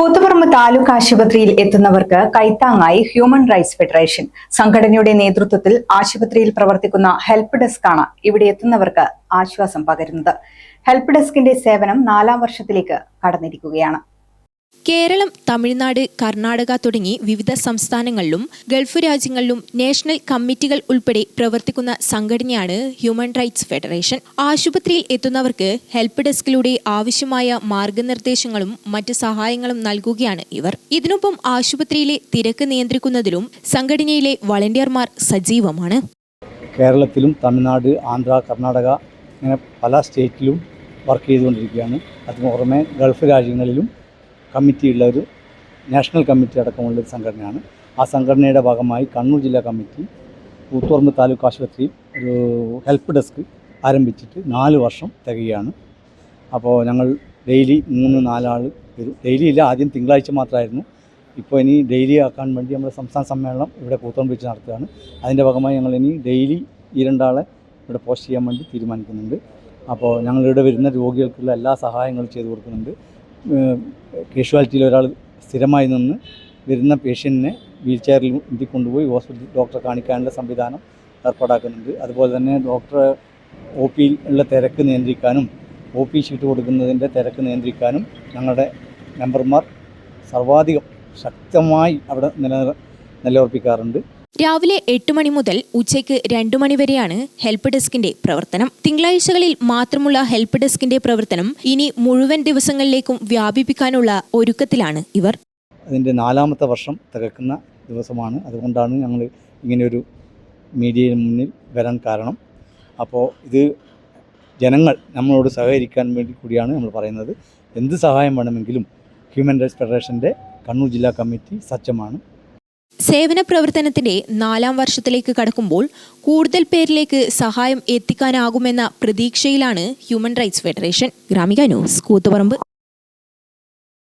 കൂത്തുപറമ്പ് താലൂക്ക് ആശുപത്രിയിൽ എത്തുന്നവർക്ക് കൈത്താങ്ങായി human rights federation സംഘടനയുടെ നേതൃത്വത്തിൽ ആശുപത്രിയിൽ പ്രവർത്തിക്കുന്ന ഹെൽപ്പ് ഡെസ്കാണ് ഇവിടെ എത്തുന്നവർക്ക് ആശ്വാസം പകരുന്നത്. ഹെൽപ്പ് ഡെസ്കിന്റെ സേവനം 4ാം വർഷത്തിലേക്ക് കടന്നിരിക്കുകയാണ്. കേരളം, തമിഴ്നാട്, കർണാടക തുടങ്ങി വിവിധ സംസ്ഥാനങ്ങളിലും ഗൾഫ് രാജ്യങ്ങളിലും നാഷണൽ കമ്മിറ്റികൾ ഉൾപ്പെടെ പ്രവർത്തിക്കുന്ന സംഘടനയാണ് ഹ്യൂമൻ റൈറ്റ്സ് ഫെഡറേഷൻ. ആശുപത്രിയിൽ എത്തുന്നവർക്ക് ഹെൽപ്പ് ഡെസ്കിലൂടെ ആവശ്യമായ മാർഗനിർദ്ദേശങ്ങളും മറ്റ് സഹായങ്ങളും നൽകുകയാണ് ഇവർ. ഇതിനൊപ്പം ആശുപത്രിയിലെ തിരക്ക് നിയന്ത്രിക്കുന്നതിലും സംഘടനയിലെ വളണ്ടിയർമാർ സജീവമാണ്. കേരളത്തിലും തമിഴ്നാട്, ആന്ധ്ര, കർണാടക ഇങ്ങനെ പല സ്റ്റേറ്റിലും വർക്ക് ചെയ്തുകൊണ്ടിരിക്കുകയാണ്. അതിന് പുറമെ ഗൾഫ് രാജ്യങ്ങളിലും കമ്മിറ്റിയുള്ള ഒരു നാഷണൽ കമ്മിറ്റി അടക്കമുള്ളൊരു സംഘടനയാണ്. ആ സംഘടനയുടെ ഭാഗമായി കണ്ണൂർ ജില്ലാ കമ്മിറ്റി കൂത്തുപറമ്പ് താലൂക്ക് ആശുപത്രിയിൽ ഒരു ഹെൽപ്പ് ഡെസ്ക് ആരംഭിച്ചിട്ട് 4 വർഷം തികയാണ്. അപ്പോൾ ഞങ്ങൾ ഡെയിലി 3-4 ആൾ വരും. ഡെയിലി ഇല്ല, ആദ്യം തിങ്കളാഴ്ച മാത്രമായിരുന്നു. ഇപ്പോൾ ഇനി ഡെയിലി ആക്കാൻ വേണ്ടി നമ്മൾ സംസ്ഥാന സമ്മേളനം ഇവിടെ കൂത്തുപറമ്പ് വെച്ച് നടത്തുകയാണ്. അതിൻ്റെ ഭാഗമായി ഞങ്ങൾ ഇനി ഡെയിലി ഈ 2 ആളെ ഇവിടെ പോസ്റ്റ് ചെയ്യാൻ വേണ്ടി തീരുമാനിക്കുന്നുണ്ട്. അപ്പോൾ ഞങ്ങളിവിടെ വരുന്ന രോഗികൾക്കുള്ള എല്ലാ സഹായങ്ങളും ചെയ്തു കൊടുക്കുന്നുണ്ട്. കാഷ്വാലിറ്റിയിൽ ഒരാൾ സ്ഥിരമായി നിന്ന് വരുന്ന പേഷ്യൻറ്റിനെ വീൽ ചെയറിൽ കൊണ്ടുപോയി ഹോസ്പിറ്റൽ ഡോക്ടറെ കാണിക്കാനുള്ള സംവിധാനം ഏർപ്പാടാക്കുന്നുണ്ട്. അതുപോലെ തന്നെ ഡോക്ടറെ ഒ പിയിൽ ഉള്ള തിരക്ക് നിയന്ത്രിക്കാനും ഒ പി ഷീറ്റ് കൊടുക്കുന്നതിൻ്റെ തിരക്ക് നിയന്ത്രിക്കാനും ഞങ്ങളുടെ മെമ്പർമാർ സർവാധികം ശക്തമായി അവിടെ നിലയുറപ്പിക്കാറുണ്ട്. രാവിലെ 8 മണി മുതൽ ഉച്ചയ്ക്ക് 2 മണി വരെയാണ് ഹെൽപ്പ് ഡെസ്കിന്റെ പ്രവർത്തനം. തിങ്കളാഴ്ചകളിൽ മാത്രമുള്ള ഹെൽപ്പ് ഡെസ്കിന്റെ പ്രവർത്തനം ഇനി മുഴുവൻ ദിവസങ്ങളിലേക്കും വ്യാപിപ്പിക്കാനുള്ള ഒരുക്കത്തിലാണ് ഇവർ. അതിൻ്റെ 4ാമത്തെ വർഷം തികക്കുന്ന ദിവസമാണ്. അതുകൊണ്ടാണ് ഞങ്ങൾ ഇങ്ങനെയൊരു മീഡിയയിൽ മുന്നിൽ വരാൻ കാരണം. അപ്പോൾ ഇത് ജനങ്ങൾ നമ്മളോട് സഹകരിക്കാൻ വേണ്ടി കൂടിയാണ് നമ്മൾ പറയുന്നത്. എന്ത് സഹായം വേണമെങ്കിലും ഹ്യൂമൻ റൈറ്റ്സ് ഫെഡറേഷൻ്റെ കണ്ണൂർ ജില്ലാ കമ്മിറ്റി സജ്ജമാണ്. സേവന പ്രവർത്തനത്തിന്റെ 4ാം വർഷത്തിലേക്ക് കടക്കുമ്പോൾ കൂടുതൽ പേരിലേക്ക് സഹായം എത്തിക്കാനാകുമെന്ന പ്രതീക്ഷയിലാണ് human rights federation. Gramika news, Koothuparamba.